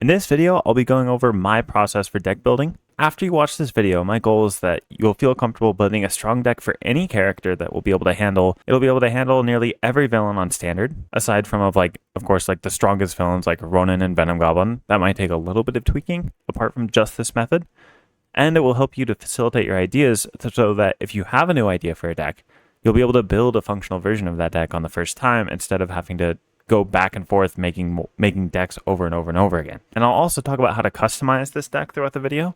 In this video, I'll be going over my process for deck building. After you watch this video, my goal is that you'll feel comfortable building a strong deck for any character that will be able to handle. It'll be able to handle nearly every villain on standard, aside from of course, the strongest villains like Ronin and Venom Goblin. That might take a little bit of tweaking apart from just this method. And it will help you to facilitate your ideas so that if you have a new idea for a deck, you'll be able to build a functional version of that deck on the first time instead of having to go back and forth making decks over and over and over again. And I'll also talk about how to customize this deck throughout the video,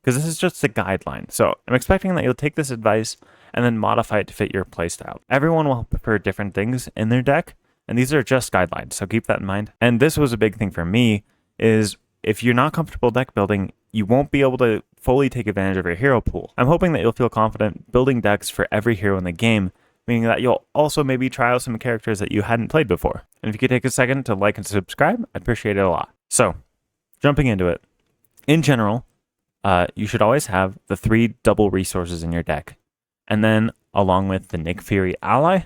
because this is just a guideline. So I'm expecting that you'll take this advice and then modify it to fit your playstyle. Everyone will prefer different things in their deck, and these are just guidelines, so keep that in mind. And this was a big thing for me, is if you're not comfortable deck building, you won't be able to fully take advantage of your hero pool. I'm hoping that you'll feel confident building decks for every hero in the game, meaning that you'll also maybe try out some characters that you hadn't played before. And if you could take a second to like and subscribe, I'd appreciate it a lot. So, jumping into it. In general, you should always have the 3 double resources in your deck. And then, along with the Nick Fury ally,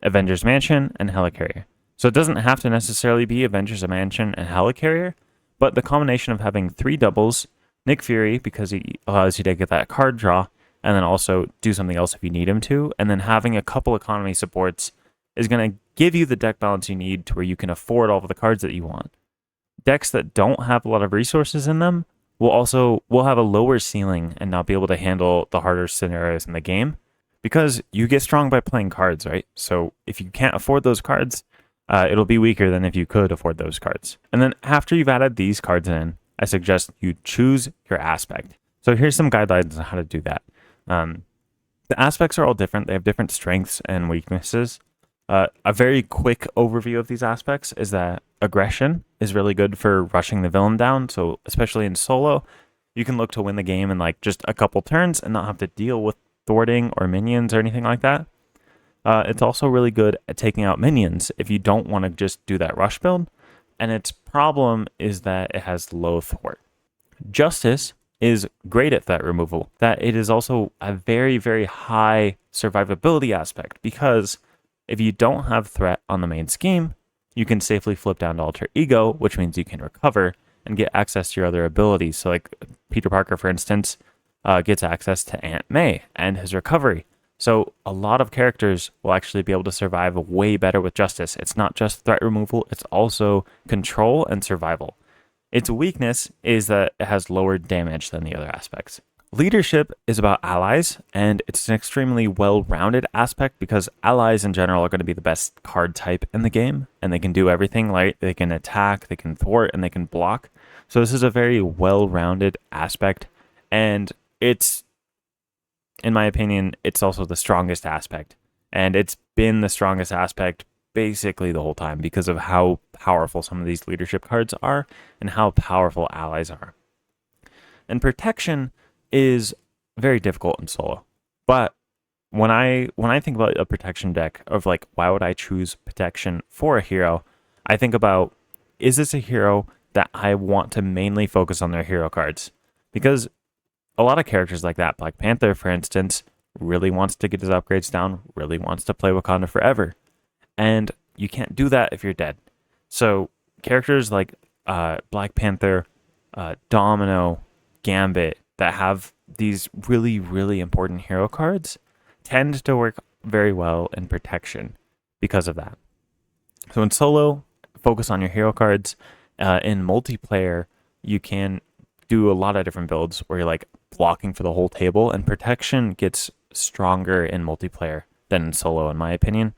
Avengers Mansion, and Helicarrier. So it doesn't have to necessarily be Avengers Mansion and Helicarrier, but the combination of having 3 doubles, Nick Fury, because he allows you to get that card draw, and then also do something else if you need him to, and then having a couple economy supports is going to give you the deck balance you need to where you can afford all of the cards that you want. Decks that don't have a lot of resources in them will have a lower ceiling and not be able to handle the harder scenarios in the game, because you get strong by playing cards, right? So if you can't afford those cards, it'll be weaker than if you could afford those cards. And then after you've added these cards in, I suggest you choose your aspect. So here's some guidelines on how to do that. The aspects are all different. They have different strengths and weaknesses. A very quick overview of these aspects is that aggression is really good for rushing the villain down. So especially in solo, you can look to win the game in just a couple turns and not have to deal with thwarting or minions or anything like that. It's also really good at taking out minions if you don't want to just do that rush build. And its problem is that it has low thwart. Justice is great at threat removal. That it is also a very, very high survivability aspect, because if you don't have threat on the main scheme, you can safely flip down to alter ego, which means you can recover and get access to your other abilities. So Peter Parker, for instance, gets access to Aunt May and his recovery. So a lot of characters will actually be able to survive way better with Justice. It's not just threat removal, it's also control and survival. Its weakness is that it has lower damage than the other aspects. Leadership is about allies, and it's an extremely well-rounded aspect because allies in general are going to be the best card type in the game, and they can do everything, right? They can attack, they can thwart, and they can block. So this is a very well-rounded aspect, and it's, in my opinion, it's also the strongest aspect. And it's been the strongest aspect basically the whole time because of how powerful some of these leadership cards are and how powerful allies are. And protection is very difficult in solo. But when I think about a protection deck of why would I choose protection for a hero, I think about, is this a hero that I want to mainly focus on their hero cards? Because a lot of characters like that, Black Panther, for instance, really wants to get his upgrades down, really wants to play Wakanda forever. And you can't do that if you're dead. So characters like Black Panther, Domino, Gambit, that have these really, really important hero cards tend to work very well in protection because of that. So in solo, focus on your hero cards. In multiplayer, you can do a lot of different builds where you're blocking for the whole table, and protection gets stronger in multiplayer than in solo, in my opinion.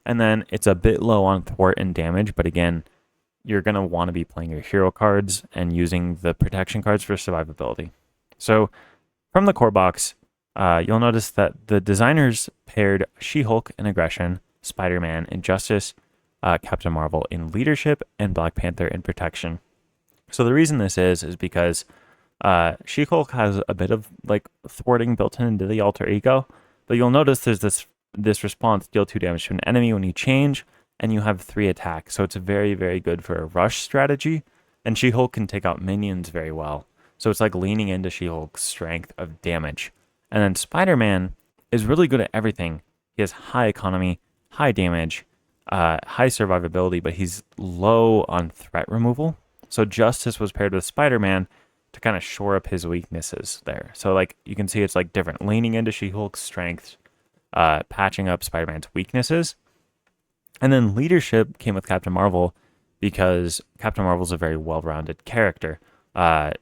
And then it's a bit low on thwart and damage, but again, you're going to want to be playing your hero cards and using the protection cards for survivability. So from the core box, you'll notice that the designers paired She-Hulk in aggression, Spider-Man in justice, Captain Marvel in leadership, and Black Panther in protection. So the reason this is because She-Hulk has a bit of thwarting built into the alter ego, but you'll notice there's this response, deal 2 damage to an enemy when you change, and you have 3 attacks. So it's very, very good for a rush strategy, and She-Hulk can take out minions very well. So it's leaning into She-Hulk's strength of damage. And then Spider-Man is really good at everything. He has high economy, high damage, high survivability, but he's low on threat removal. So Justice was paired with Spider-Man to kind of shore up his weaknesses there. So like you can see it's like different, leaning into She-Hulk's strengths, patching up Spider-Man's weaknesses. And then leadership came with Captain Marvel because Captain Marvel's a very well-rounded character.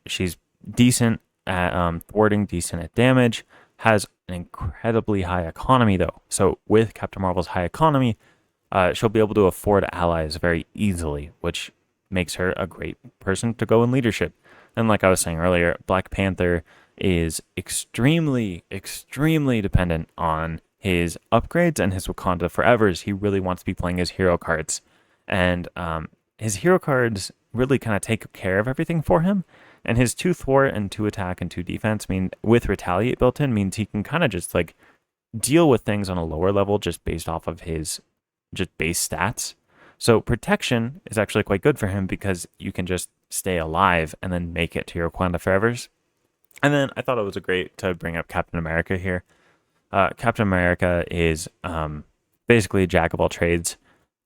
She's decent at thwarting, decent at damage, has an incredibly high economy though. So with Captain Marvel's high economy, she'll be able to afford allies very easily, which makes her a great person to go in leadership. And like I was saying earlier, Black Panther is extremely, extremely dependent on his upgrades and his Wakanda Forevers. He really wants to be playing his hero cards. And his hero cards really kind of take care of everything for him. And his 2 thwart and 2 attack and 2 defense mean with retaliate built in means he can kind of just like deal with things on a lower level just based off of his just base stats. So protection is actually quite good for him because you can just stay alive and then make it to your Wakanda Forevers. And then I thought it was great to bring up Captain America here. Captain America is basically a jack of all trades.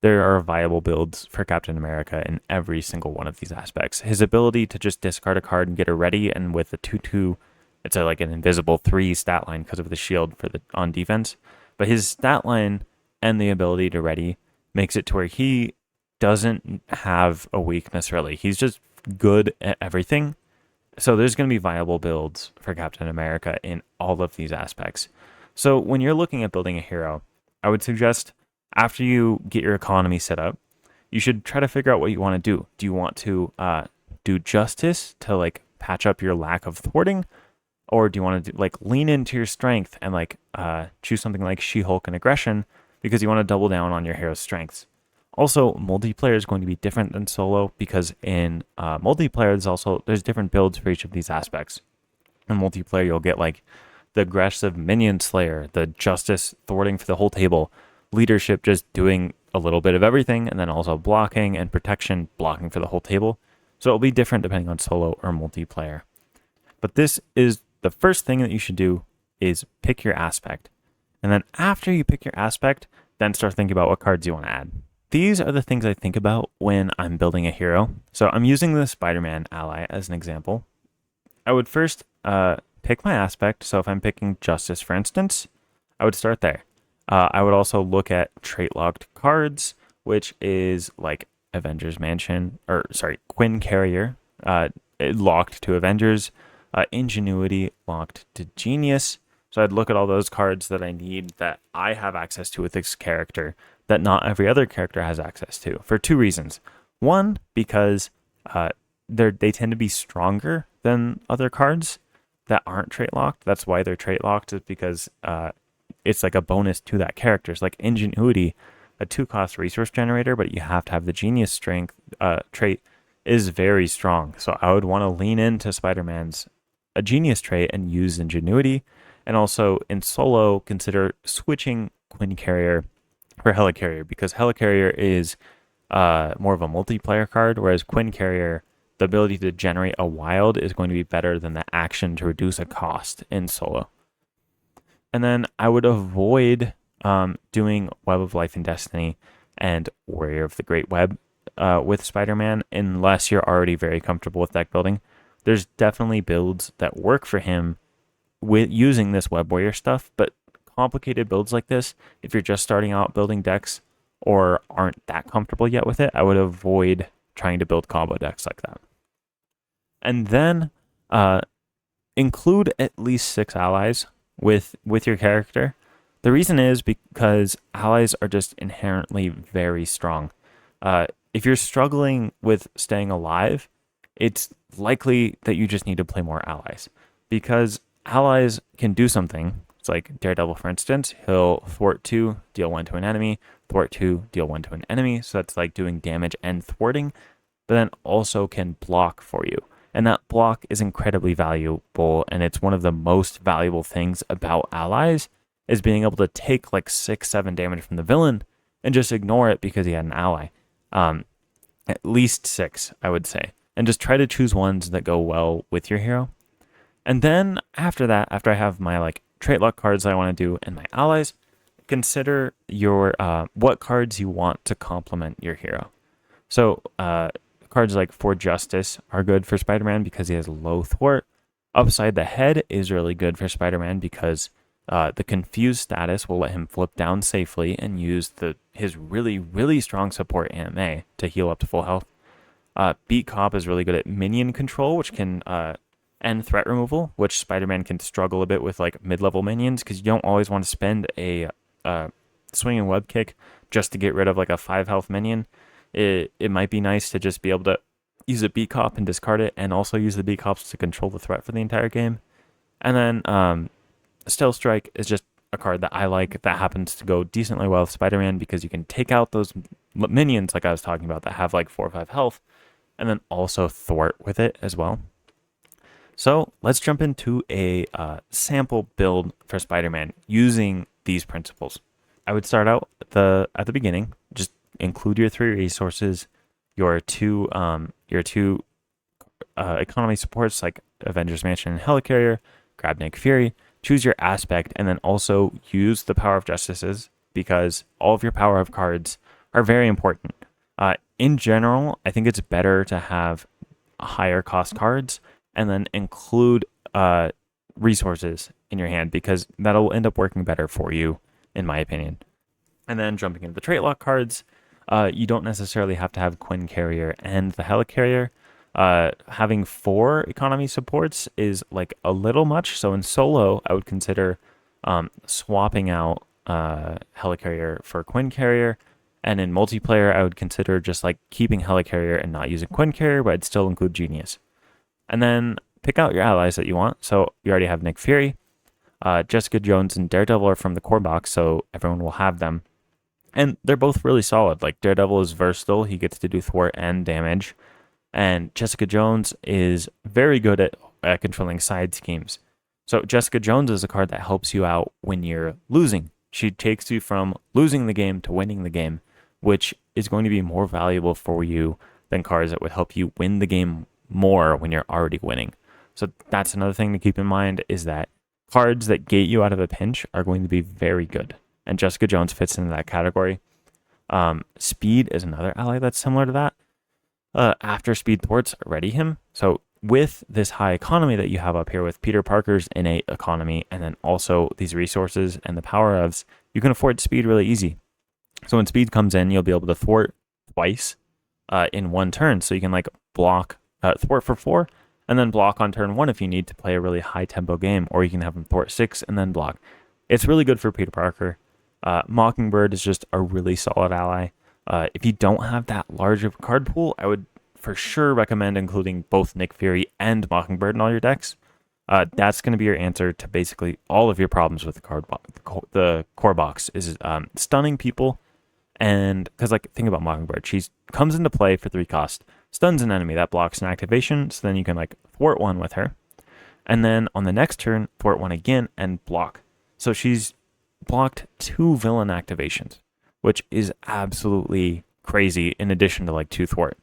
There are viable builds for Captain America in every single one of these aspects. His ability to just discard a card and get her ready, and with the 2/2, it's like an invisible 3 stat line because of the shield for the on defense. But his stat line and the ability to ready makes it to where he doesn't have a weakness really. He's just good at everything. So there's going to be viable builds for Captain America in all of these aspects. So when you're looking at building a hero, I would suggest after you get your economy set up, you should try to figure out what you want to do. Do you want to do justice to like patch up your lack of thwarting? Or do you want to do, like lean into your strength and like choose something like She-Hulk and aggression because you want to double down on your hero's strengths? Also, multiplayer is going to be different than solo because in multiplayer there's different builds for each of these aspects. In multiplayer, you'll get like the aggressive minion slayer, the justice thwarting for the whole table, leadership just doing a little bit of everything, and then also blocking and protection blocking for the whole table. So it'll be different depending on solo or multiplayer. But this is the first thing that you should do is pick your aspect. And then after you pick your aspect, then start thinking about what cards you want to add. These are the things I think about when I'm building a hero. So I'm using the Spider-Man ally as an example. I would first pick my aspect. So if I'm picking Justice, for instance, I would start there. I would also look at trait locked cards, which is like Avengers Mansion, Quinn Carrier, locked to Avengers, Ingenuity locked to Genius. So I'd look at all those cards that I need that I have access to with this character that not every other character has access to for 2 reasons. One, because they tend to be stronger than other cards that aren't trait locked. That's why they're trait locked, is because it's like a bonus to that character. It's like Ingenuity, a 2-cost resource generator, but you have to have the Genius strength trait is very strong. So I would want to lean into Spider-Man's a Genius trait and use Ingenuity. And also in solo, consider switching Quinn Carrier for Helicarrier, because Helicarrier is more of a multiplayer card, whereas Quinn Carrier, the ability to generate a wild is going to be better than the action to reduce a cost in solo. And then I would avoid doing Web of Life and Destiny and Warrior of the Great Web with Spider-Man unless you're already very comfortable with deck building. There's definitely builds that work for him with using this Web Warrior stuff, but complicated builds like this, if you're just starting out building decks or aren't that comfortable yet with it, I would avoid trying to build combo decks like that. And then include at least 6 allies with your character. The reason is because allies are just inherently very strong. If you're struggling with staying alive, it's likely that you just need to play more allies, because allies can do something. It's like Daredevil, for instance. He'll thwart 2, deal 1 to an enemy, thwart 2, deal 1 to an enemy. So that's like doing damage and thwarting, but then also can block for you. And that block is incredibly valuable, and it's one of the most valuable things about allies, is being able to take like 6-7 damage from the villain and just ignore it because he had an ally. At least 6, I would say. And just try to choose ones that go well with your hero. And then after that, after I have my like trait lock cards I want to do and my allies, consider your what cards you want to complement your hero. So cards like For Justice are good for Spider-Man because he has low thwart. Upside the Head is really good for Spider-Man because the Confused status will let him flip down safely and use his really, really strong support AMA to heal up to full health. Beat Cop is really good at minion control, which can end threat removal, which Spider-Man can struggle a bit with like mid-level minions because you don't always want to spend a swinging web kick just to get rid of like a 5 health minion. It might be nice to just be able to use a Beat Cop and discard it, and also use the Beat Cops to control the threat for the entire game. And then Stealth Strike is just a card that I like that happens to go decently well with Spider-Man because you can take out those minions like I was talking about that have like 4 or 5 health, and then also thwart with it as well. So let's jump into a sample build for Spider-Man using these principles. I would start out at the beginning. Just include your 3 resources, your two economy supports like Avengers Mansion and Helicarrier. Grab Nick Fury, choose your aspect, and then also use the Power of Justices because all of your Power of cards are very important. In general, I think it's better to have higher cost cards and then include resources in your hand because that'll end up working better for you, in my opinion. And then jumping into the trait lock cards, you don't necessarily have to have Quincarrier and the Helicarrier. Having 4 economy supports is like a little much. So in solo, I would consider swapping out Helicarrier for Quincarrier. And in multiplayer, I would consider just like keeping Helicarrier and not using Quincarrier, but I'd still include Genius. And then pick out your allies that you want. So you already have Nick Fury, Jessica Jones, and Daredevil are from the core box, so everyone will have them. And they're both really solid. Like Daredevil is versatile. He gets to do thwart and damage. And Jessica Jones is very good at controlling side schemes. So Jessica Jones is a card that helps you out when you're losing. She takes you from losing the game to winning the game, which is going to be more valuable for you than cards that would help you win the game more when you're already winning. So that's another thing to keep in mind is that cards that get you out of a pinch are going to be very good. And Jessica Jones fits into that category. Speed is another ally that's similar to that. After Speed thwarts, ready him. So with this high economy that you have up here with Peter Parker's innate economy and then also these resources and the power ofs, you can afford Speed really easy. So when Speed comes in, you'll be able to thwart twice in one turn. So you can like block thwart for 4 and then block on turn 1 if you need to play a really high tempo game, or you can have him thwart 6 and then block. It's really good for Peter Parker. Mockingbird is just a really solid ally. If you don't have that large of a card pool, I would for sure recommend including both Nick Fury and Mockingbird in all your decks. That's going to be your answer to basically all of your problems with the core box is stunning people. And because like think about Mockingbird, she comes into play for 3 cost, stuns an enemy that blocks an activation, so then you can like thwart 1 with her, and then on the next turn thwart 1 again and block. So she's blocked 2 villain activations, which is absolutely crazy. In addition to like 2 thwart,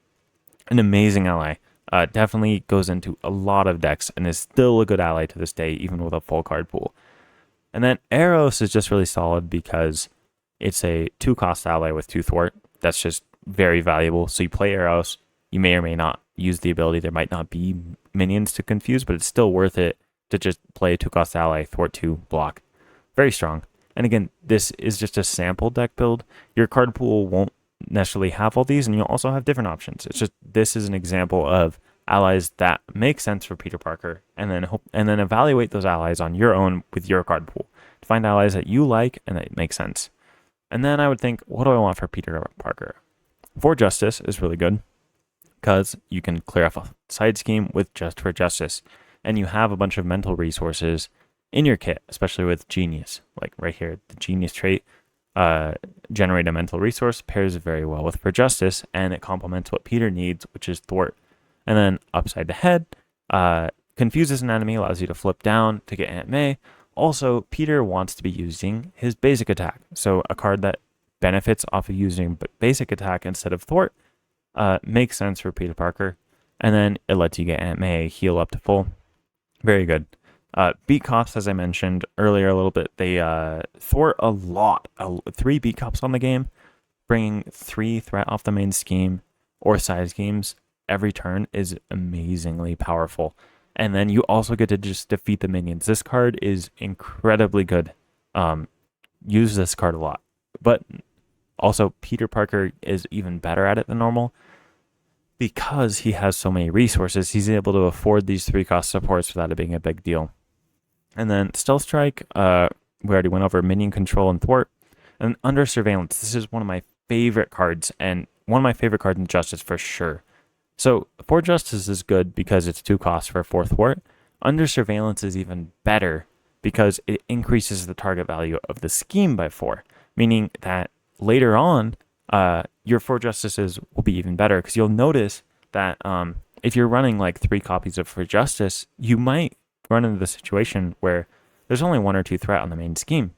an amazing ally. Definitely goes into a lot of decks and is still a good ally to this day, even with a full card pool. And then Eros is just really solid because it's a 2 cost ally with 2 thwart. That's just very valuable. So you play Eros, you may or may not use the ability. There might not be minions to confuse, but it's still worth it to just play a 2 cost ally, thwart 2, block. Very strong. And again, this is just a sample deck build. Your card pool won't necessarily have all these, and you'll also have different options. It's just this is an example of allies that make sense for Peter Parker, and then evaluate those allies on your own with your card pool to find allies that you like and that make sense. And then I would think, what do I want for Peter Parker? For Justice is really good because you can clear off a side scheme with Just for Justice, and you have a bunch of mental resources in your kit, especially with Genius. Like right here, the Genius trait, generate a mental resource, pairs very well with For Justice, and it complements what Peter needs, which is thwart. And then Upside the Head, confuses an enemy, allows you to flip down to get Aunt May. Also, Peter wants to be using his basic attack. So a card that benefits off of using basic attack instead of thwart makes sense for Peter Parker. And then it lets you get Aunt May heal up to full. Very good. Beat Cops, as I mentioned earlier a little bit, they thwart a lot. 3 Beat Cops on the game, bringing 3 threat off the main scheme or side schemes every turn is amazingly powerful. And then you also get to just defeat the minions. This card is incredibly good. Use this card a lot. But also, Peter Parker is even better at it than normal because he has so many resources. He's able to afford these 3-cost supports without it being a big deal. And then Stealth Strike, we already went over minion control and thwart. And Under Surveillance, this is one of my favorite cards, and one of my favorite cards in Justice for sure. So 4 Justice is good because it's 2 costs for 4 thwart. Under Surveillance is even better because it increases the target value of the scheme by 4, meaning that later on, your 4 Justices will be even better because you'll notice that if you're running like 3 copies of 4 Justice, you might run into the situation where there's only 1 or 2 threat on the main scheme.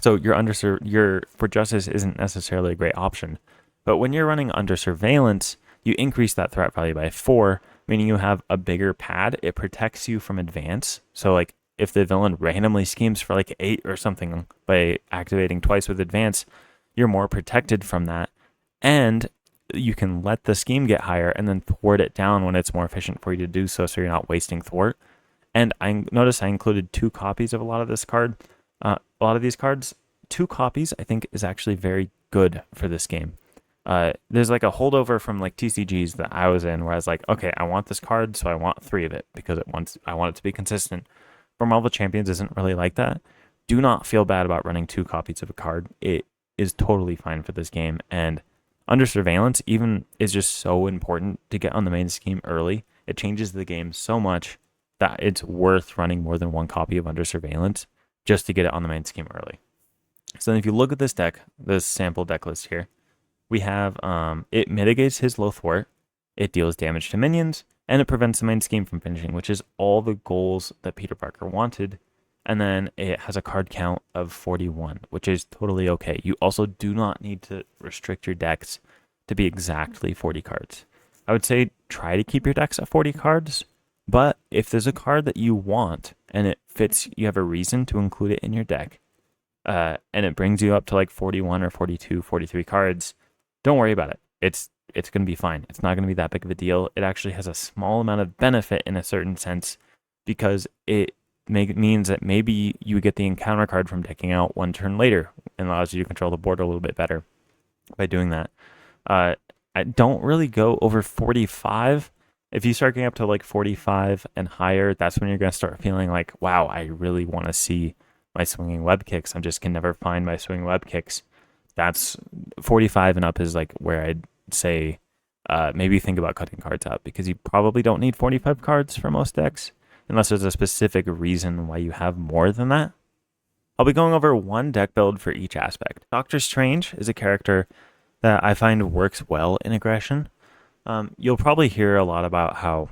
So your 4 Justice isn't necessarily a great option. But when you're running Under Surveillance, you increase that threat value by 4, meaning you have a bigger pad. It protects you from advance. So like if the villain randomly schemes for like 8 or something by activating twice with advance, you're more protected from that. And you can let the scheme get higher and then thwart it down when it's more efficient for you to do so you're not wasting thwart. And I noticed I included 2 copies of a lot of this card. A lot of these cards, 2 copies I think is actually very good for this game. There's like a holdover from like TCGs that I was in where I was like, okay, I want this card, so I want 3 of it because I want it to be consistent. But Marvel Champions isn't really like that. Do not feel bad about running 2 copies of a card. It is totally fine for this game. And Under Surveillance even is just so important to get on the main scheme early. It changes the game so much that it's worth running more than 1 copy of Under Surveillance just to get it on the main scheme early. So then if you look at this deck, this sample deck list here, we have it mitigates his low thwart, it deals damage to minions, and it prevents the main scheme from finishing, which is all the goals that Peter Parker wanted. And then it has a card count of 41, which is totally okay. You also do not need to restrict your decks to be exactly 40 cards. I would say try to keep your decks at 40 cards, but if there's a card that you want and it fits, you have a reason to include it in your deck, and it brings you up to like 41 or 42, 43 cards, don't worry about it. It's going to be fine. It's not going to be that big of a deal. It actually has a small amount of benefit in a certain sense because it means that maybe you get the encounter card from decking out 1 turn later and allows you to control the board a little bit better by doing that. I don't really go over 45. If you start getting up to like 45 and higher, that's when you're going to start feeling like, wow, I really want to see my swinging web kicks. I just can never find my swinging web kicks. That's 45 and up is like where I'd say maybe think about cutting cards out because you probably don't need 45 cards for most decks unless there's a specific reason why you have more than that. I'll be going over 1 deck build for each aspect. Doctor Strange is a character that I find works well in aggression. You'll probably hear a lot about how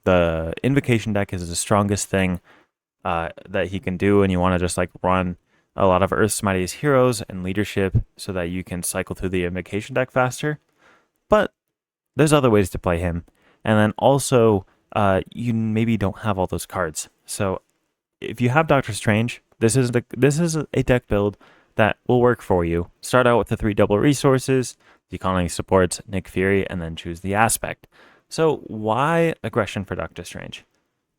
the Invocation deck is the strongest thing that he can do, and you want to just like run a lot of Earth's Mightiest Heroes and leadership so that you can cycle through the Invocation deck faster. But there's other ways to play him. And then also, you maybe don't have all those cards. So if you have Doctor Strange, this is a deck build that will work for you. Start out with the 3 double resources, the economy supports Nick Fury, and then choose the aspect. So why aggression for Doctor Strange?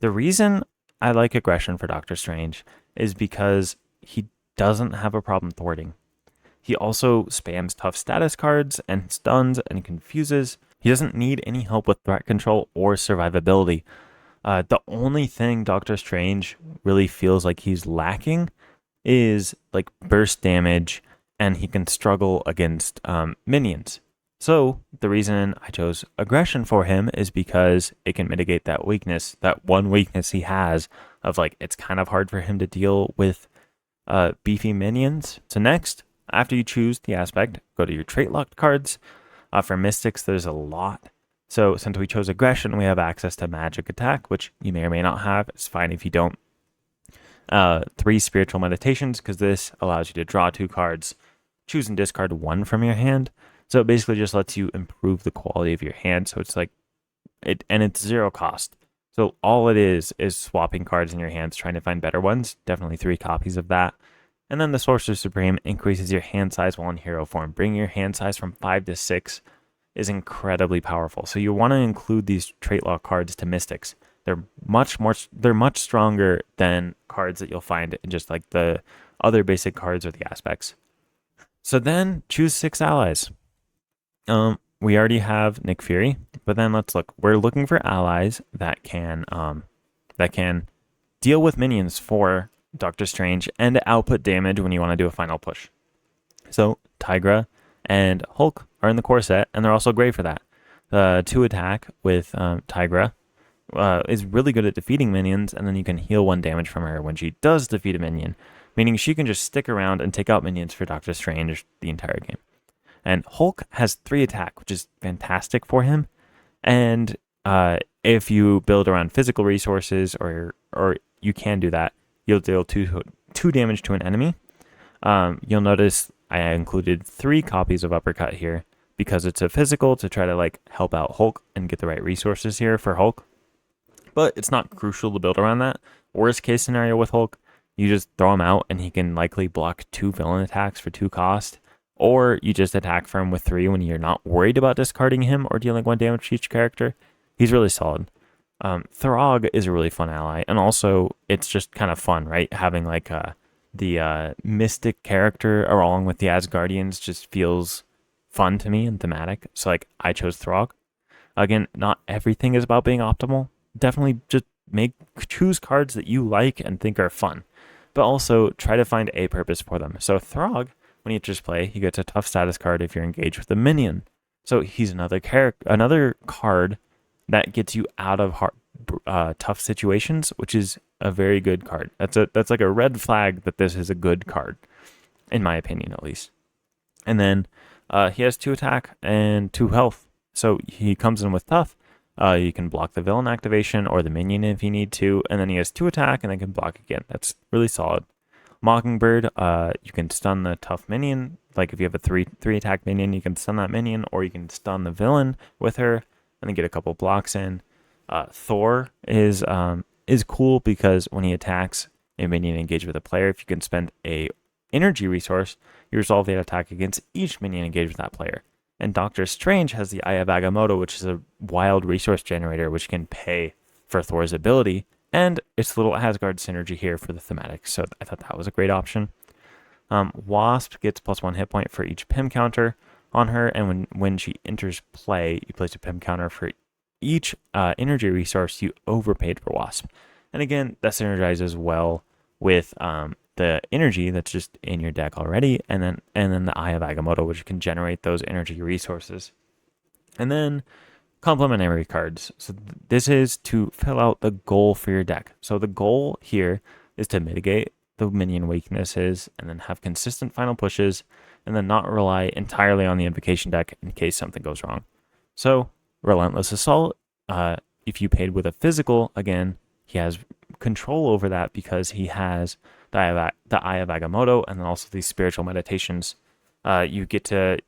The reason I like aggression for Doctor Strange is because he doesn't have a problem thwarting. He also spams tough status cards and stuns and confuses. He doesn't need any help with threat control or survivability. The only thing Doctor Strange really feels like he's lacking is like burst damage, and he can struggle against minions. So the reason I chose aggression for him is because it can mitigate that weakness, that one weakness he has of like it's kind of hard for him to deal with beefy minions. So next, after you choose the aspect, go to your trait locked cards. For Mystics, there's a lot. So since we chose aggression, we have access to magic attack, which you may or may not have. It's fine if you don't. 3 spiritual meditations, because this allows you to draw 2 cards, choose and discard 1 from your hand. So it basically just lets you improve the quality of your hand. So it's like and it's 0 cost. So all it is swapping cards in your hands, trying to find better ones. Definitely 3 copies of that. And then the Sorcerer Supreme increases your hand size while in hero form, bringing your hand size from 5 to 6. is incredibly powerful. So you want to include these trait lock cards to Mystics. They're much stronger than cards that you'll find in just like the other basic cards or the aspects. So then choose 6 allies. We already have Nick Fury, but then let's look. We're looking for allies that can deal with minions for Doctor Strange and output damage when you want to do a final push. So Tigra and Hulk are in the core set, and they're also great for that. 2 attack with Tigra is really good at defeating minions, and then you can heal 1 damage from her when she does defeat a minion, meaning she can just stick around and take out minions for Doctor Strange the entire game. And Hulk has 3 attack, which is fantastic for him. And if you build around physical resources, or you can do that, you'll deal 2 damage to an enemy. You'll notice I included 3 copies of Uppercut here because it's a physical to try to like help out Hulk and get the right resources here for Hulk. But it's not crucial to build around that. Worst case scenario with Hulk, you just throw him out and he can likely block 2 villain attacks for 2 cost. Or you just attack for him with 3 when you're not worried about discarding him or dealing 1 damage to each character. He's really solid. Throg is a really fun ally, and also it's just kind of fun, right? Having like the mystic character along with the Asgardians just feels fun to me and thematic. So like I chose Throg. Again, not everything is about being optimal. Definitely just choose cards that you like and think are fun, but also try to find a purpose for them. So Throg, when he enters play, he gets a tough status card if you're engaged with a minion. So he's another card that gets you out of tough situations, which is a very good card. That's like a red flag that this is a good card, in my opinion at least. And then he has 2 attack and 2 health, so he comes in with tough. You can block the villain activation or the minion if you need to, and then he has 2 attack and then can block again. That's really solid. Mockingbird, you can stun the tough minion. Like if you have a 3 attack minion, you can stun that minion, or you can stun the villain with her and then get a couple blocks in. Thor is cool because when he attacks a minion engaged with a player, if you can spend a energy resource, you resolve the attack against each minion engaged with that player. And Doctor Strange has the Eye of Agamotto, which is a wild resource generator which can pay for Thor's ability. And it's a little Asgard synergy here for the thematic, so I thought that was a great option. Wasp gets +1 hit point for each Pym counter on her, and when she enters play, you place a Pym counter for each energy resource you overpaid for Wasp. And again, that synergizes well with the energy that's just in your deck already, and then the Eye of Agamotto, which can generate those energy resources. And then complementary cards. So this is to fill out the goal for your deck. So the goal here is to mitigate the minion weaknesses and then have consistent final pushes and then not rely entirely on the invocation deck in case something goes wrong. So Relentless Assault, if you paid with a physical, again, he has control over that because he has the Eye of Agamotto and then also these spiritual meditations. You get to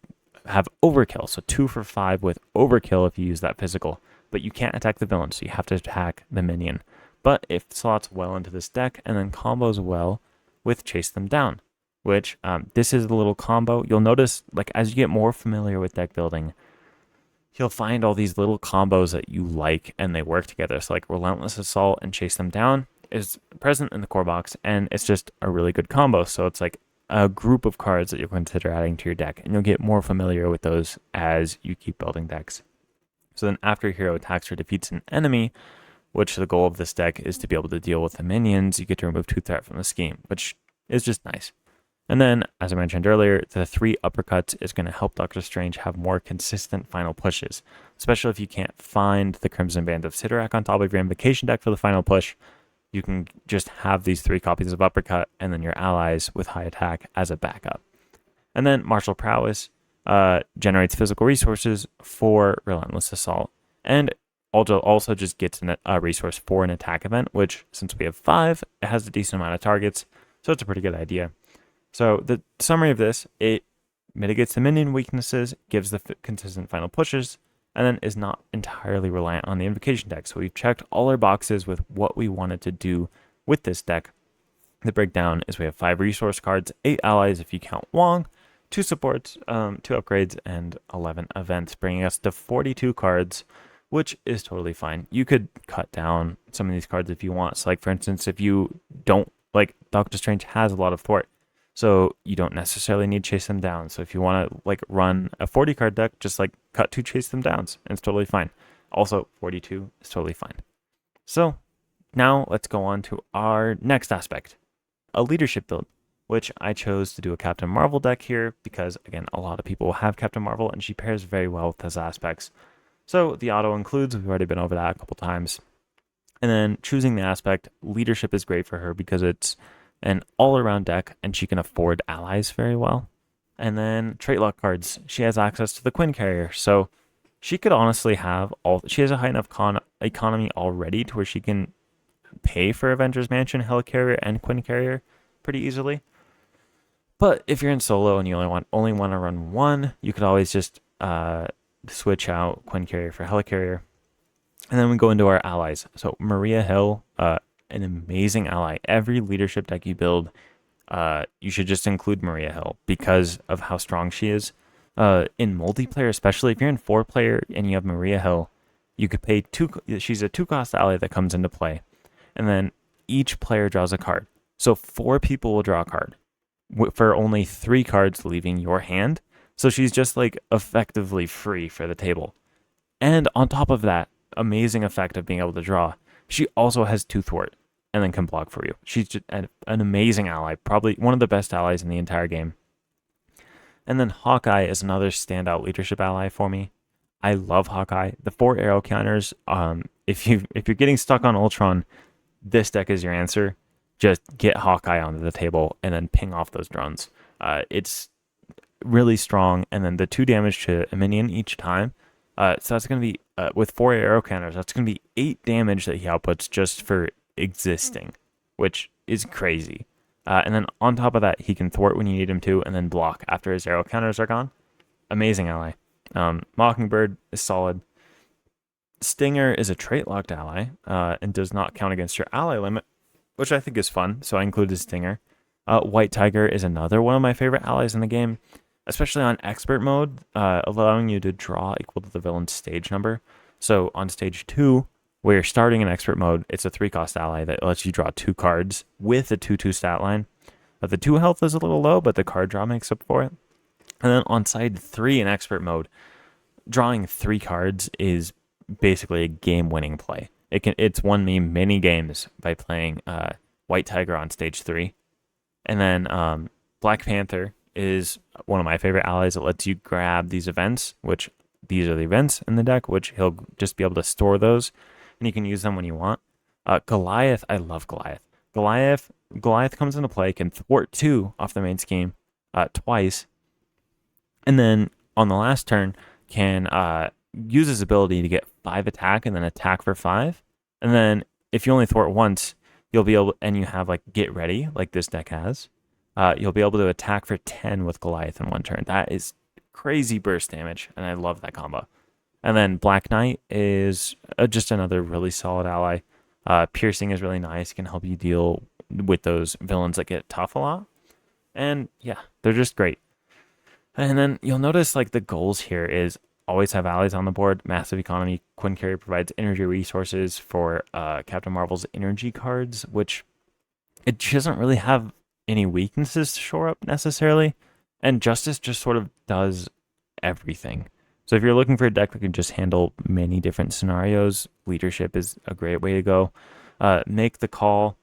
have overkill, so 2 for 5 with overkill if you use that physical, but you can't attack the villain, so you have to attack the minion. But it slots well into this deck and then combos well with Chase Them Down, which this is a little combo. You'll notice, like, as you get more familiar with deck building, you'll find all these little combos that you like and they work together. So like Relentless Assault and Chase Them Down is present in the core box, and it's just a really good combo. So it's like a group of cards that you'll consider adding to your deck, and you'll get more familiar with those as you keep building decks. So then after a hero attacks or defeats an enemy, which the goal of this deck is to be able to deal with the minions, you get to remove 2 threat from the scheme, which is just nice. And then, as I mentioned earlier, the 3 uppercuts is going to help Doctor Strange have more consistent final pushes, especially if you can't find the Crimson Band of Sidorak on top of your invocation deck for the final push. You can just have these 3 copies of Uppercut and then your allies with high attack as a backup. And then Martial Prowess generates physical resources for Relentless Assault, and also just gets a resource for an attack event, which, since we have 5, it has a decent amount of targets, so it's a pretty good idea. So the summary of this, it mitigates the minion weaknesses, gives the consistent final pushes, and then is not entirely reliant on the invocation deck. So we've checked all our boxes with what we wanted to do with this deck. The breakdown is we have 5 resource cards, 8 allies if you count Wong, 2 supports, 2 upgrades, and 11 events, bringing us to 42 cards, which is totally fine. You could cut down some of these cards if you want. So, like, for instance, if you don't, like, Doctor Strange has a lot of thwart, so you don't necessarily need to chase them down. So if you want to, like, run a 40 card deck, just, like, cut 2 chase them downs, and it's totally fine. Also, 42 is totally fine. So now let's go on to our next aspect, a leadership build, which I chose to do a Captain Marvel deck here because, again, a lot of people have Captain Marvel and she pairs very well with those aspects. So the auto includes, we've already been over that a couple times. And then choosing the aspect, leadership is great for her because it's an all-around deck and she can afford allies very well. And then trait lock cards, she has access to the Quinn Carrier, so she could honestly have she has a high enough economy already to where she can pay for Avengers Mansion, Helicarrier, and Quinn Carrier pretty easily. But if you're in solo and you only want to run one, you could always just switch out Quinn Carrier for Helicarrier. And then we go into our allies. So Maria Hill, an amazing ally. Every leadership deck you build, you should just include Maria Hill because of how strong she is. In multiplayer, especially if you're in 4-player and you have Maria Hill, you could pay 2. She's a 2-cost ally that comes into play, and then each player draws a card. So 4 people will draw a card for only 3 cards leaving your hand. So she's just, like, effectively free for the table. And on top of that amazing effect of being able to draw, she also has 2 thwart and then can block for you. She's just an amazing ally, probably one of the best allies in the entire game. And then Hawkeye is another standout leadership ally for me. I love Hawkeye. The 4 arrow counters, if you're getting stuck on Ultron, this deck is your answer. Just get Hawkeye onto the table and then ping off those drones. It's really strong, and then the 2 damage to a minion each time. So that's going to be, with 4 arrow counters, that's going to be 8 damage that he outputs just for existing, which is crazy. And then on top of that, he can thwart when you need him to, and then block after his arrow counters are gone. Amazing ally. Mockingbird is solid. Stinger is a trait-locked ally, and does not count against your ally limit, which I think is fun, so I included Stinger. White Tiger is another one of my favorite allies in the game, especially on expert mode, allowing you to draw equal to the villain's stage number. So on stage 2, where you're starting in expert mode, it's a 3-cost ally that lets you draw 2 cards with a 2/2 stat line. The 2 health is a little low, but the card draw makes up for it. And then on side 3 in expert mode, drawing 3 cards is basically a game-winning play. It's won me many games by playing White Tiger on stage 3. And then Black Panther is one of my favorite allies that lets you grab these events, which these are the events in the deck, which he'll just be able to store those, and you can use them when you want. Goliath, I love Goliath. Goliath comes into play, can thwart 2 off the main scheme twice, and then on the last turn can use his ability to get 5 attack and then attack for 5. And then if you only thwart once, you'll be able, and you have, like, get ready, like this deck has, you'll be able to attack for 10 with Goliath in 1 turn. That is crazy burst damage, and I love that combo. And then Black Knight is just another really solid ally. Piercing is really nice, can help you deal with those villains that get tough a lot. And yeah, they're just great. And then you'll notice, like, the goals here is always have allies on the board, massive economy. Quinn Carrier provides energy resources for Captain Marvel's energy cards, which it doesn't really have any weaknesses to shore up necessarily. And Justice just sort of does everything. So if you're looking for a deck that can just handle many different scenarios, Leadership is a great way to go. Make the Call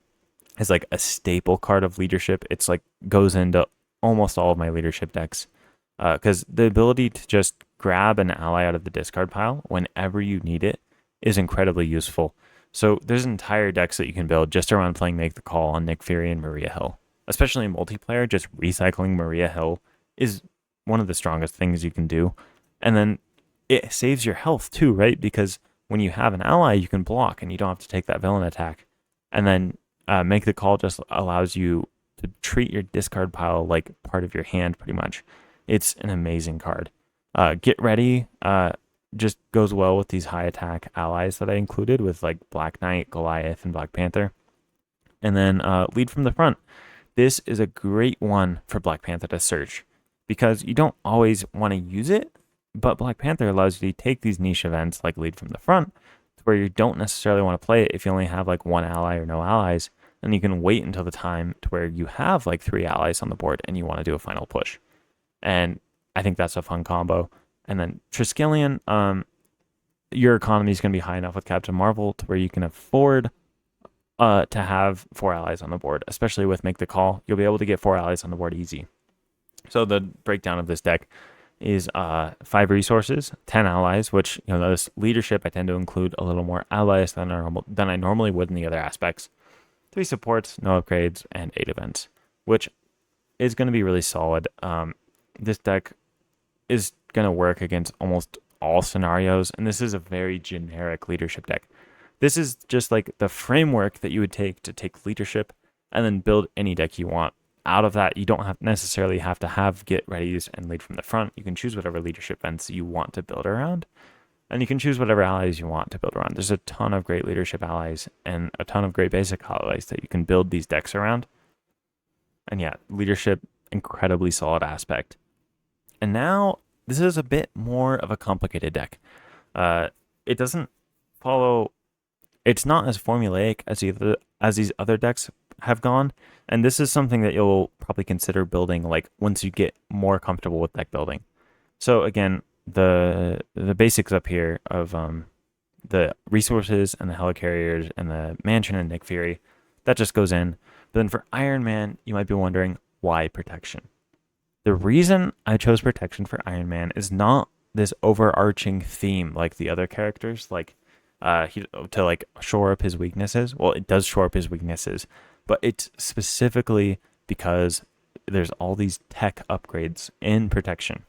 is like a staple card of Leadership. It's like goes into almost all of my Leadership decks. Because the ability to just grab an ally out of the discard pile whenever you need it is incredibly useful. So there's entire decks that you can build just around playing Make the Call on Nick Fury and Maria Hill. Especially in multiplayer, just recycling Maria Hill is one of the strongest things you can do. And then it saves your health too, right? Because when you have an ally, you can block and you don't have to take that villain attack. And then Make the Call just allows you to treat your discard pile like part of your hand pretty much. It's an amazing card. Get Ready just goes well with these high attack allies that I included with, like, Black Knight, Goliath, and Black Panther. And then Lead from the Front. This is a great one for Black Panther to search because you don't always want to use it, but Black Panther allows you to take these niche events like Lead from the Front, to where you don't necessarily want to play it if you only have like one ally or no allies, and you can wait until the time to where you have like 3 allies on the board and you want to do a final push. And I think that's a fun combo. And then Triskelion, your economy is going to be high enough with Captain Marvel to where you can afford to have 4 allies on the board, especially with Make the Call. You'll be able to get 4 allies on the board easy. So the breakdown of this deck is 5 resources, 10 allies, which, this leadership, I tend to include a little more allies than I normally would in the other aspects. 3 supports, no upgrades, and 8 events, which is going to be really solid. This deck is going to work against almost all scenarios, and this is a very generic leadership deck. This is just like the framework that you would take to take leadership and then build any deck you want. Out of that, you don't necessarily have to have Get Readies and Lead from the Front. You can choose whatever leadership events you want to build around, and you can choose whatever allies you want to build around. There's a ton of great leadership allies and a ton of great basic allies that you can build these decks around. And yeah, leadership, incredibly solid aspect. And now, this is a bit more of a complicated deck. It doesn't follow... It's not as formulaic as these other decks have gone, and this is something that you'll probably consider building like once you get more comfortable with deck building. So again, the basics up here of the resources and the helicarriers and the mansion and Nick Fury, that just goes in. But then for Iron Man, you might be wondering, why protection? The reason I chose protection for Iron Man is not this overarching theme like the other characters, like to like shore up his weaknesses. Well, it does shore up his weaknesses, but it's specifically because there's all these tech upgrades in protection,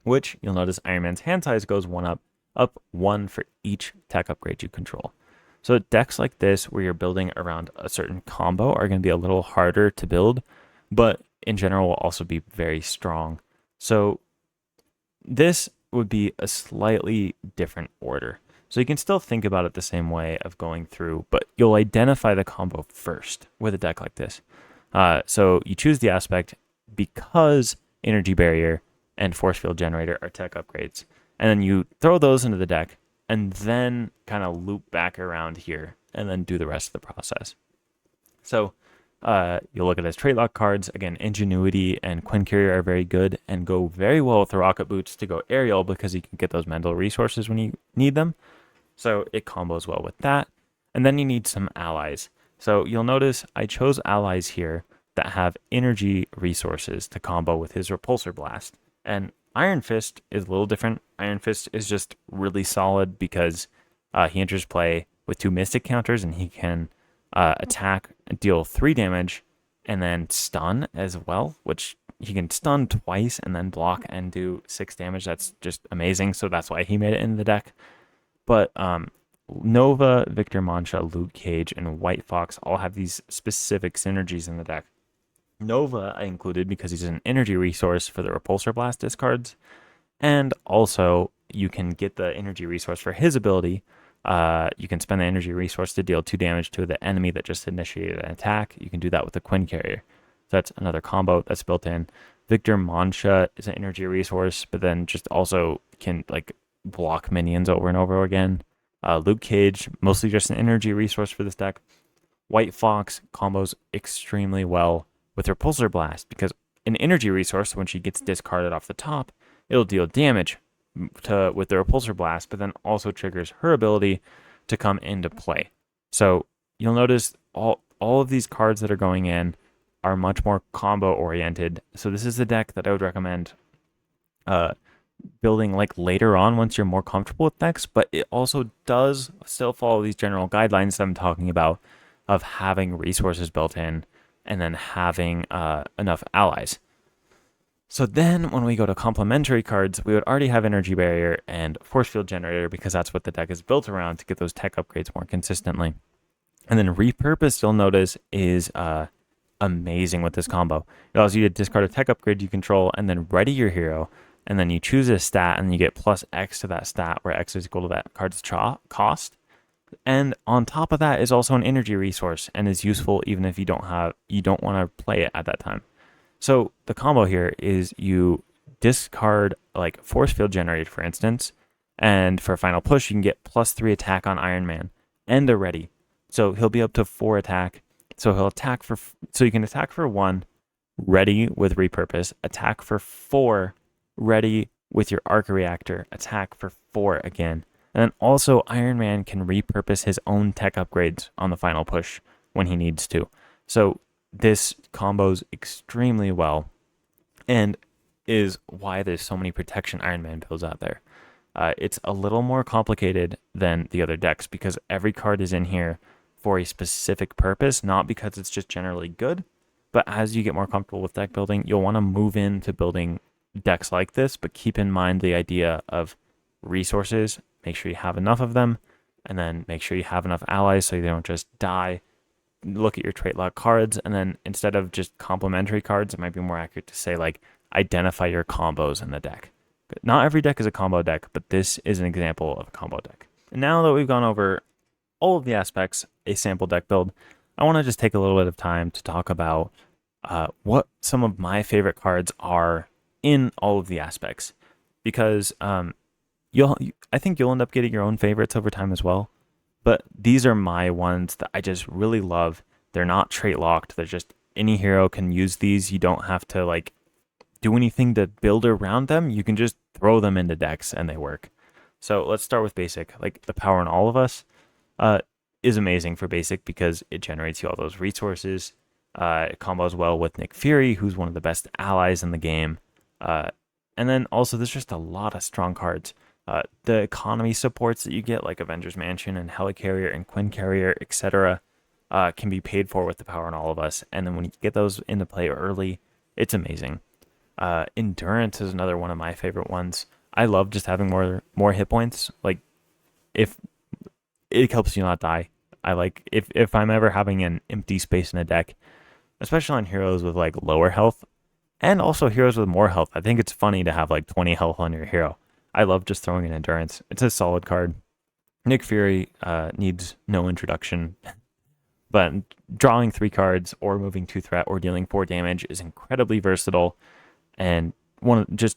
which you'll notice Iron Man's hand size goes 1 up 1 for each tech upgrade you control. So decks like this, where you're building around a certain combo, are going to be a little harder to build, but in general will also be very strong. So this would be a slightly different order. So you can still think about it the same way of going through, but you'll identify the combo first with a deck like this. So you choose the aspect because Energy Barrier and Force Field Generator are tech upgrades. And then you throw those into the deck and then kind of loop back around here and then do the rest of the process. So you'll look at his trait lock cards. Again, Ingenuity and Quincuria are very good and go very well with the Rocket Boots to go aerial because you can get those mental resources when you need them. So it combos well with that. And then you need some allies. So you'll notice I chose allies here that have energy resources to combo with his Repulsor Blast. And Iron Fist is a little different. Iron Fist is just really solid because he enters play with 2 Mystic counters and he can attack, deal 3 damage, and then stun as well, which he can stun twice and then block and do 6 damage. That's just amazing. So that's why he made it in the deck. But Nova, Victor Mancha, Luke Cage, and White Fox all have these specific synergies in the deck. Nova I included because he's an energy resource for the Repulsor Blast discards. And also, you can get the energy resource for his ability. You can spend the energy resource to deal 2 damage to the enemy that just initiated an attack. You can do that with the Quincuria. So that's another combo that's built in. Victor Mancha is an energy resource, but then just also can like block minions over and over again. Luke Cage, mostly just an energy resource for this deck. White Fox combos extremely well with Repulsor Blast because an energy resource, when she gets discarded off the top, it'll deal damage with the Repulsor Blast, but then also triggers her ability to come into play. So you'll notice all of these cards that are going in are much more combo oriented. So this is the deck that I would recommend building like later on once you're more comfortable with decks, but it also does still follow these general guidelines that I'm talking about of having resources built in and then having enough allies. So then when we go to complementary cards, we would already have Energy Barrier and Force Field Generator because that's what the deck is built around to get those tech upgrades more consistently. And then Repurpose, you'll notice, is amazing with this combo. It allows you to discard a tech upgrade you control and then ready your hero. And then you choose a stat and you get plus X to that stat where X is equal to that card's cost. And on top of that is also an energy resource and is useful even if you don't want to play it at that time. So the combo here is you discard like force field generated, for instance, and for a final push, you can get +3 attack on Iron Man and a ready. So he'll be up to 4 attack. So he'll attack for, so you can attack for 1, ready with repurpose, attack for 4, ready with your arc reactor, attack for 4 again. And then also Iron Man can repurpose his own tech upgrades on the final push when he needs to. So this combos extremely well and is why there's so many protection Iron Man builds out there. It's a little more complicated than the other decks because every card is in here for a specific purpose, not because it's just generally good. But as you get more comfortable with deck building, you'll want to move into building decks like this, but keep in mind the idea of resources. Make sure you have enough of them, and then make sure you have enough allies so you don't just die. Look at your trait lock cards, and then instead of just complementary cards, it might be more accurate to say like identify your combos in the deck. Not every deck is a combo deck, but this is an example of a combo deck. And now that we've gone over all of the aspects, a sample deck build, I want to just take a little bit of time to talk about what some of my favorite cards are in all of the aspects, because I think you'll end up getting your own favorites over time as well. But these are my ones that I just really love. They're not trait locked. They're just any hero can use these. You don't have to like do anything to build around them. You can just throw them into decks and they work. So let's start with basic. Like the Power in All of Us is amazing for basic because it generates you all those resources. It combos well with Nick Fury, who's one of the best allies in the game. And then also there's just a lot of strong cards. The economy supports that you get, like Avengers Mansion and Helicarrier and Quinn Carrier, etc., can be paid for with the Power in All of Us. And then when you get those into play early, it's amazing. Endurance is another one of my favorite ones. I love just having more hit points. Like if it helps you not die. I like if I'm ever having an empty space in a deck, especially on heroes with like lower health and also heroes with more health. I think it's funny to have like 20 health on your hero. I love just throwing in endurance. It's a solid card. Nick Fury needs no introduction, but drawing 3 cards or moving 2 threat or dealing 4 damage is incredibly versatile, and just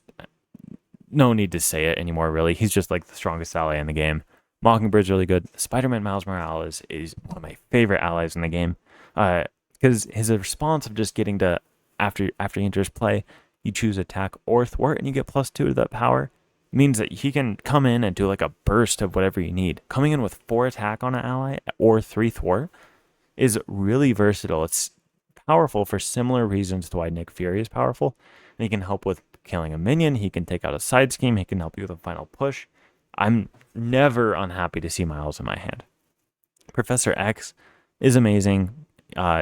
no need to say it anymore. Really, he's just like the strongest ally in the game. Mockingbird's really good. Spider-Man Miles Morales is one of my favorite allies in the game because his response of just getting to after he enters play, you choose attack or thwart and you get +2 to that power. Means that he can come in and do like a burst of whatever you need. Coming in with 4 attack on an ally or 3 thwart is really versatile. It's powerful for similar reasons to why Nick Fury is powerful. And he can help with killing a minion. He can take out a side scheme. He can help you with a final push. I'm never unhappy to see Miles in my hand. Professor X is amazing.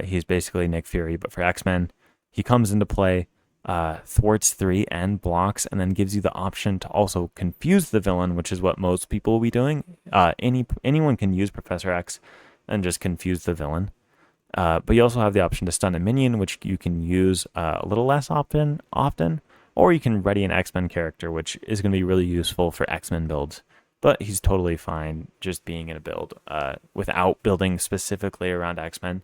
He's basically Nick Fury, but for X-Men. He comes into play, thwarts 3 and blocks, and then gives you the option to also confuse the villain, which is what most people will be doing. Anyone can use Professor X and just confuse the villain. But you also have the option to stun a minion, which you can use a little less often, or you can ready an X-Men character, which is going to be really useful for X-Men builds. But he's totally fine just being in a build without building specifically around X-Men.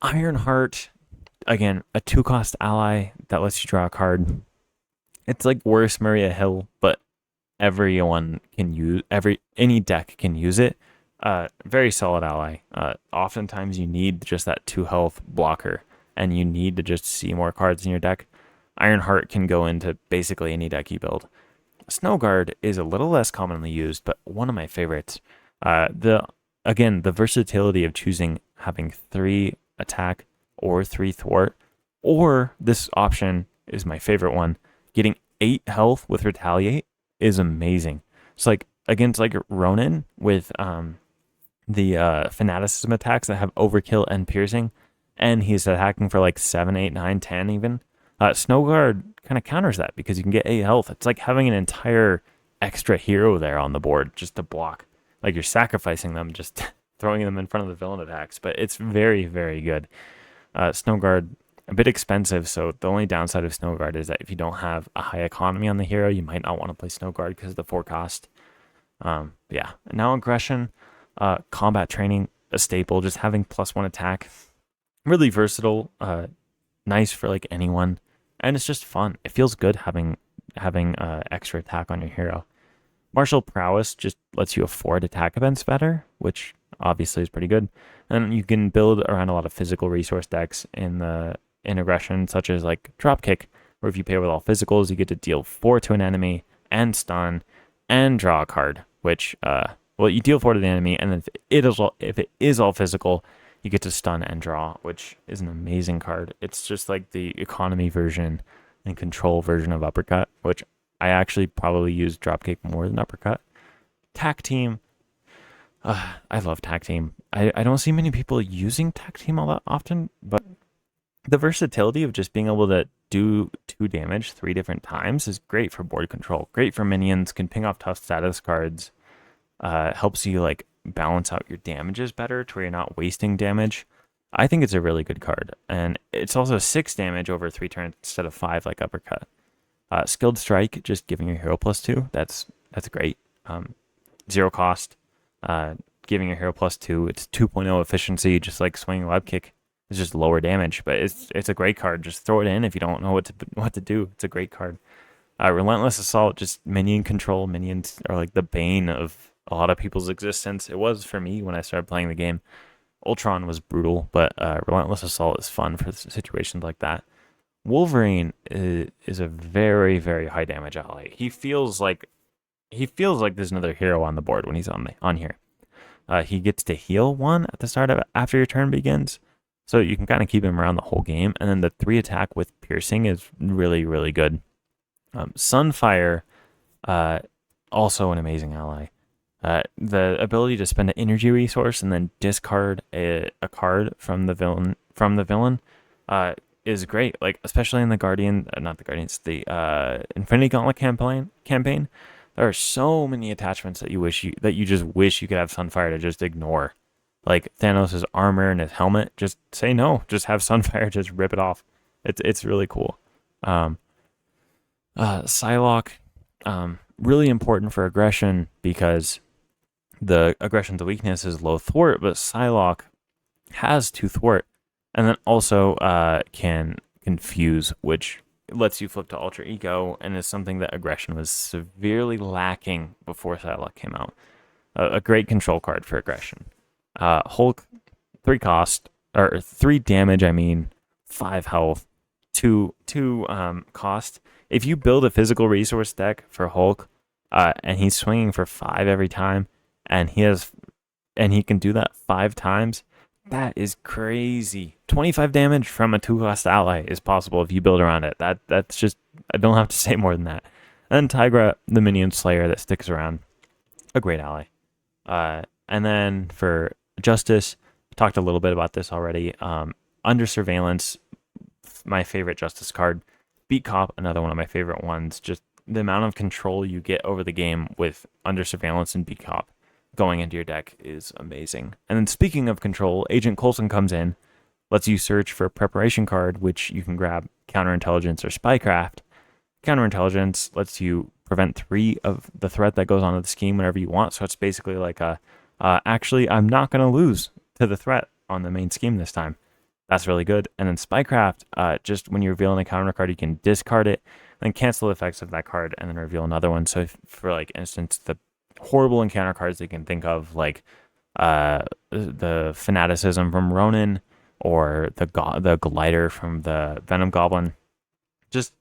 Ironheart, again, a 2-cost ally that lets you draw a card. It's like worse Maria Hill, but everyone can use any deck can use it. Very solid ally. Oftentimes you need just that 2 health blocker, and you need to just see more cards in your deck. Ironheart can go into basically any deck you build. Snowguard is a little less commonly used, but one of my favorites. The versatility of choosing having 3 attack or 3 thwart, or this option is my favorite one. Getting 8 health with retaliate is amazing. It's like against like Ronin with the fanaticism attacks that have overkill and piercing, and he's attacking for like 7, 8, 9, 10 even. Snowguard kind of counters that because you can get 8 health. It's like having an entire extra hero there on the board just to block. Like you're sacrificing them, just throwing them in front of the villain attacks. But it's very, very good. Snowguard, a bit expensive, so the only downside of Snowguard is that if you don't have a high economy on the hero, you might not want to play Snowguard because of the 4 cost. Yeah. And now aggression, combat training, a staple, just having +1 attack. Really versatile, nice for like anyone. and it's just fun. It feels good having extra attack on your hero. Martial prowess just lets you afford attack events better, which obviously is pretty good. And you can build around a lot of physical resource decks in aggression, such as like dropkick, where if you pair with all physicals, you get to deal 4 to an enemy and stun and draw a card. Which well, you deal 4 to the enemy, and then if it is all physical, you get to stun and draw, which is an amazing card. It's just like the economy version and control version of uppercut, which I actually probably use dropkick more than uppercut. Tac team. I love tac team. I don't see many people using tac team all that often, but the versatility of just being able to do 2 damage 3 different times is great for board control. Great for minions, can ping off tough status cards. Helps you like balance out your damages better to where you're not wasting damage. I think it's a really good card. And it's also 6 damage over 3 turns instead of 5 like uppercut. Skilled Strike, just giving your hero +2. That's great. 0 cost. Giving your hero +2. It's 2.0 efficiency, just like swinging web kick. It's just lower damage, but it's a great card. Just throw it in if you don't know what to do. It's a great card. Relentless Assault, just minion control. Minions are like the bane of a lot of people's existence. It was for me when I started playing the game. Ultron was brutal, but Relentless Assault is fun for situations like that. Wolverine is a very, very high damage ally. He feels like there's another hero on the board when he's on here. He gets to heal 1 at the start of after your turn begins, so you can kind of keep him around the whole game. And then the 3 attack with piercing is really, really good. Sunfire, also an amazing ally. The ability to spend an energy resource and then discard a card from the villain is great. Like especially in the the Infinity Gauntlet campaign. There are so many attachments that you just wish you could have Sunfire to just ignore. Like Thanos' armor and his helmet, just say no. Just have Sunfire just rip it off. It's really cool. Psylocke, really important for aggression because the aggression's weakness is low thwart, but Psylocke has 2 thwart, and then also can confuse, which lets you flip to Ultra Ego, and is something that aggression was severely lacking before Psylocke came out. A great control card for aggression. Hulk, 3 cost, or 3 damage, 5 health, 2 cost. If you build a physical resource deck for Hulk, and he's swinging for 5 every time, and he can do that 5 times, that is crazy. 25 damage from a 2-cost ally is possible if you build around it. That's just, I don't have to say more than that. And then Tigra, the minion slayer that sticks around, a great ally. And then for Justice, talked a little bit about this already. Under Surveillance, my favorite Justice card. Beat Cop, another one of my favorite ones. Just the amount of control you get over the game with Under Surveillance and Beat Cop going into your deck is amazing. And then speaking of control, Agent Coulson comes in, lets you search for a preparation card, which you can grab Counterintelligence or Spycraft. Counterintelligence lets you prevent 3 of the threat that goes on to the scheme whenever you want. So it's basically like actually, I'm not going to lose to the threat on the main scheme this time. That's really good. And then Spycraft, just when you're revealing a counter card, you can discard it, then cancel the effects of that card, and then reveal another one. So for like instance, the horrible encounter cards they can think of, like the Fanaticism from Ronin, or the Glider from the Venom Goblin, just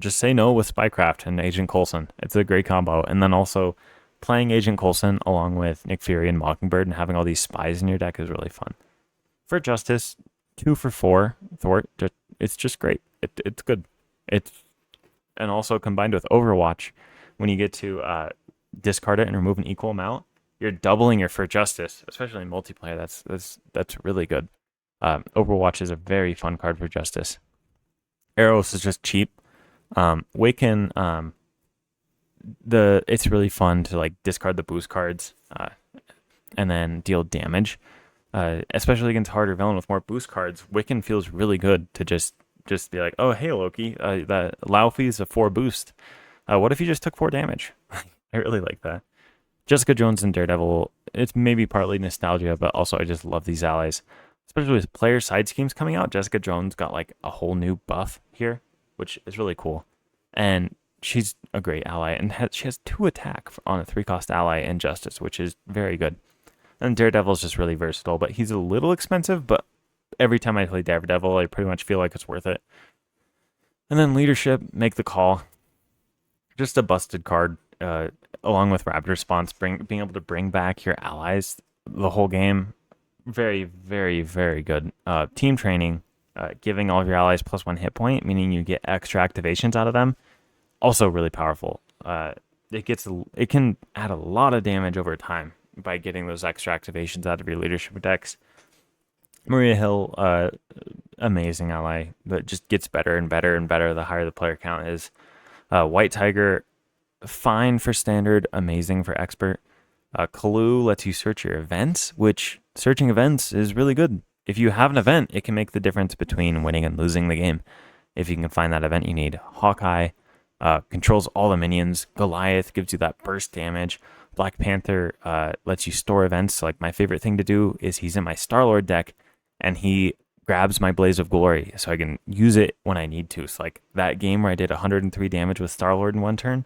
say no with Spycraft and Agent Coulson. It's a great combo. And then also playing Agent Coulson along with Nick Fury and Mockingbird and having all these spies in your deck is really fun. For Justice, 2 for 4 thwart, it's just great. It's good. And also combined with Overwatch, when you get to discard it and remove an equal amount, you're doubling your for Justice, especially in multiplayer. That's really good. Overwatch is a very fun card for Justice. Eros is just cheap. Waken, it's really fun to like discard the boost cards and then deal damage. Especially against harder villain with more boost cards, Wiccan feels really good to just be like, oh hey Loki, that Laufey is a 4 boost. What if you just took 4 damage? I really like that. Jessica Jones and Daredevil, it's maybe partly nostalgia, but also I just love these allies. Especially with player side schemes coming out, Jessica Jones got like a whole new buff here. which is really cool. And she's a great ally, and she has 2 attack on a 3-cost ally and Justice, which is very good. And Daredevil's just really versatile, but he's a little expensive, but every time I play Daredevil, I pretty much feel like it's worth it. And then Leadership, Make the Call. Just a busted card, along with Rapid Response, being able to bring back your allies the whole game. Very, very, very good. Team Training, giving all of your allies +1 hit point, meaning you get extra activations out of them. Also really powerful. It can add a lot of damage over time by getting those extra activations out of your leadership decks. Maria Hill, amazing ally, but just gets better and better and better the higher the player count is. White Tiger, fine for standard, amazing for expert. Kalu lets you search your events, which searching events is really good. If you have an event, it can make the difference between winning and losing the game. If you can find that event you need. Hawkeye controls all the minions. Goliath gives you that burst damage. Black Panther lets you store events. Like, my favorite thing to do is he's in my Star-Lord deck, and he grabs my Blaze of Glory so I can use it when I need to. So, like, that game where I did 103 damage with Star-Lord in one turn,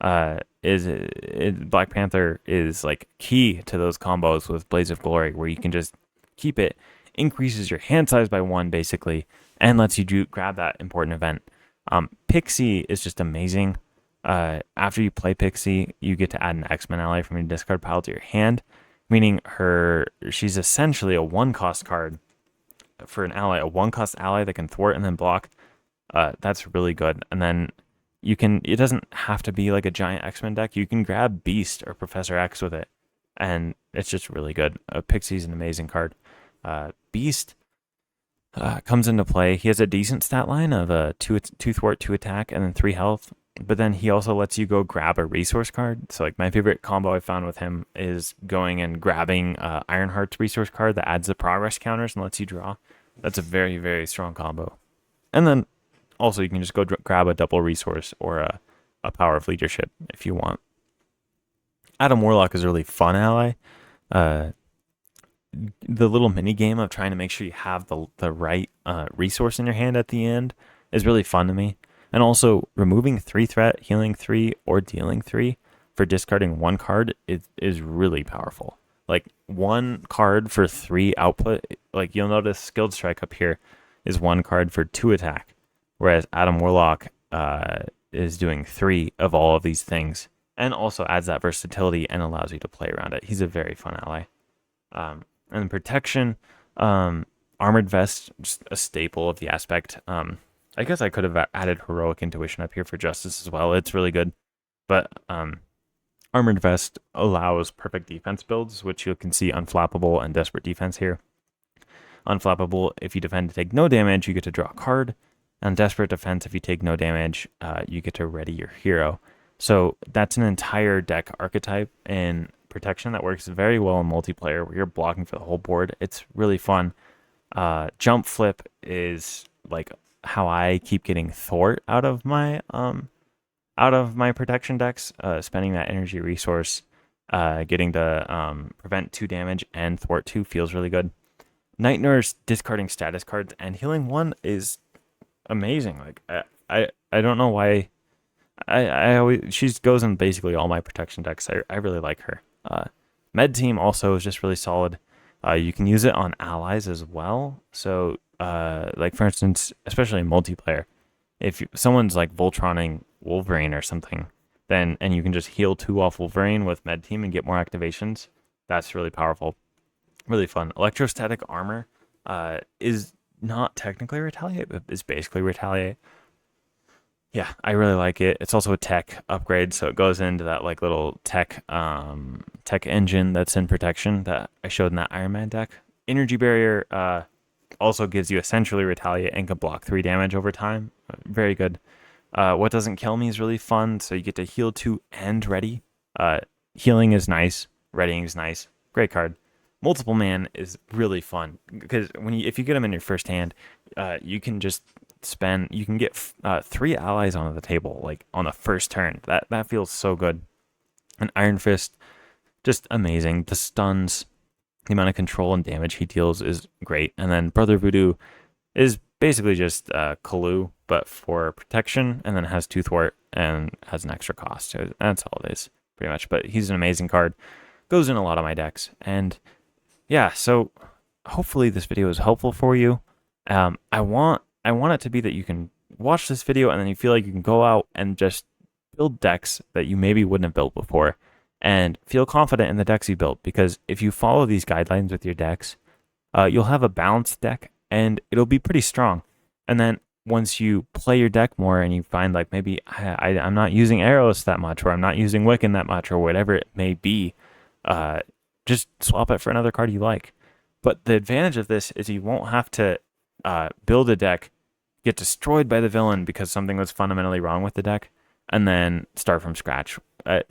Black Panther is like key to those combos with Blaze of Glory, where you can just keep it, increases your hand size by 1 basically, and lets you grab that important event. Pixie is just amazing. After you play Pixie, you get to add an X-Men ally from your discard pile to your hand, meaning she's essentially a 1-cost card for an ally, a 1-cost ally that can thwart and then block. That's really good. And then it doesn't have to be like a giant X-Men deck. You can grab Beast or Professor X with it, and it's just really good. Pixie's an amazing card. Beast comes into play. He has a decent stat line of 2 thwart, 2 attack, and then 3 health. But then he also lets you go grab a resource card. So, like, my favorite combo I found with him is going and grabbing Ironheart's resource card that adds the progress counters and lets you draw. That's a very, very strong combo. And then also you can just go grab a double resource or a power of leadership if you want. Adam Warlock is a really fun ally. The little mini game of trying to make sure you have the right resource in your hand at the end is really fun to me. And also, removing 3 threat, healing 3, or dealing 3 for discarding 1 card is really powerful. Like, 1 card for 3 output. Like, you'll notice Skilled Strike up here is 1 card for 2 attack, whereas Adam Warlock is doing 3 of all of these things, and also adds that versatility and allows you to play around it. He's a very fun ally. And protection, Armored Vest, just a staple of the aspect. I guess I could have added Heroic Intuition up here for Justice as well. It's really good. But Armored Vest allows perfect defense builds, which you can see Unflappable and Desperate Defense here. Unflappable, if you defend to take no damage, you get to draw a card. And Desperate Defense, if you take no damage, you get to ready your hero. So that's an entire deck archetype in protection that works very well in multiplayer, where you're blocking for the whole board. It's really fun. Jump Flip is like how I keep getting thwart out of my protection decks. Spending that energy resource, getting to prevent 2 damage and thwart 2 feels really good. Night Nurse, discarding status cards and healing 1 is amazing. Like, I don't know why. I always, she goes in basically all my protection decks. I really like her. Med Team also is just really solid. You can use it on allies as well. So, like, for instance, especially in multiplayer, if someone's like Voltroning Wolverine or something, and you can just heal 2 off Wolverine with Med Team and get more activations, that's really powerful. Really fun. Electrostatic Armor is not technically Retaliate, but is basically Retaliate. Yeah, I really like it. It's also a tech upgrade, so it goes into that like little tech engine that's in protection that I showed in that Iron Man deck. Energy Barrier also gives you essentially Retaliate and can block 3 damage over time. Very good. What Doesn't Kill Me is really fun, so you get to heal 2 and ready. Healing is nice. Readying is nice. Great card. Multiple Man is really fun because if you get them in your first hand, you can just you can get 3 allies onto the table like on the first turn. That feels so good. And Iron Fist, just amazing. The stuns, the amount of control and damage he deals is great. And then Brother Voodoo is basically just Kalu, but for protection, and then has two thwart and has an extra cost. So that's all it is, pretty much. But he's an amazing card. Goes in a lot of my decks. And yeah, so hopefully this video is helpful for you. I want it to be that you can watch this video and then you feel like you can go out and just build decks that you maybe wouldn't have built before and feel confident in the decks you built, because if you follow these guidelines with your decks, you'll have a balanced deck and it'll be pretty strong. And then once you play your deck more and you find like maybe I'm not using Arrows that much, or I'm not using Wiccan that much, or whatever it may be, just swap it for another card you like. But the advantage of this is you won't have to build a deck, get destroyed by the villain because something was fundamentally wrong with the deck, and then start from scratch.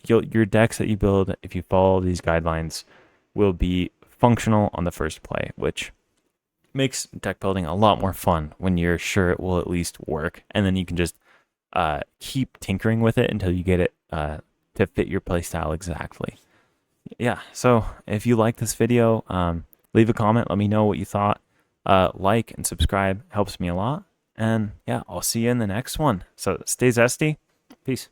Your decks that you build, if you follow these guidelines, will be functional on the first play, which makes deck building a lot more fun when you're sure it will at least work, and then you can just keep tinkering with it until you get it to fit your playstyle exactly. Yeah, so if you like this video, leave a comment, let me know what you thought. Like and subscribe helps me a lot. And yeah, I'll see you in the next one. So stay zesty. Peace.